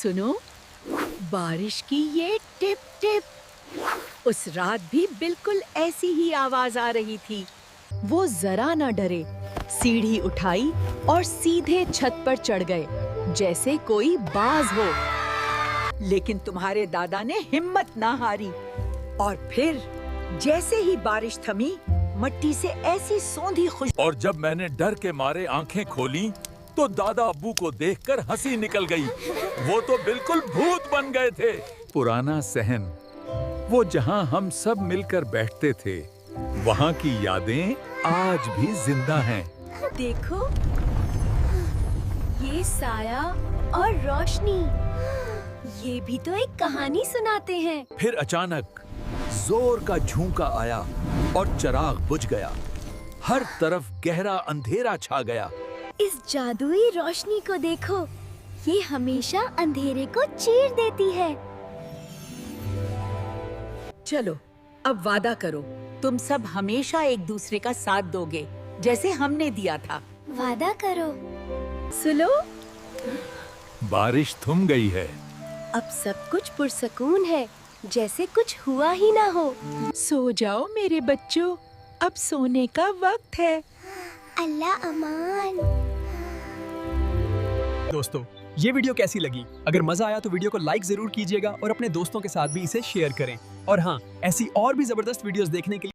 सुनो, बारिश की ये टिप टिप उस रात भी बिल्कुल ऐसी ही आवाज आ रही थी। वो जरा न डरे, सीढ़ी उठाई और सीधे छत पर चढ़ गए जैसे कोई बाज हो। लेकिन तुम्हारे दादा ने हिम्मत ना हारी और फिर जैसे ही बारिश थमी, मट्टी से ऐसी सौंधी खुशबू। और जब मैंने डर के मारे आंखें खोली तो दादा अब्बू को देखकर हंसी निकल गई। वो तो बिल्कुल भूत बन गए थे। पुराना सहन, वो जहां हम सब मिलकर बैठते थे, वहां की यादें आज भी जिंदा हैं। देखो, ये साया और रोशनी, ये भी तो एक कहानी सुनाते हैं। फिर अचानक जोर का झोंका आया और चिराग बुझ गया। हर तरफ गहरा अंधेरा छा गया। इस जादुई रोशनी को देखो, ये हमेशा अंधेरे को चीर देती है। चलो, अब वादा करो, तुम सब हमेशा एक दूसरे का साथ दोगे, जैसे हमने दिया था। वादा करो। सुनो, बारिश थम गई है। अब सब कुछ पुरसकून है, जैसे कुछ हुआ ही ना हो। सो जाओ मेरे बच्चों, अब सोने का वक्त है। अल्लाह अमान। दोस्तों, ये वीडियो कैसी लगी? अगर मजा आया तो वीडियो को लाइक जरूर कीजिएगा और अपने दोस्तों के साथ भी इसे शेयर करें। और हाँ, ऐसी और भी जबरदस्त वीडियोस देखने के लिए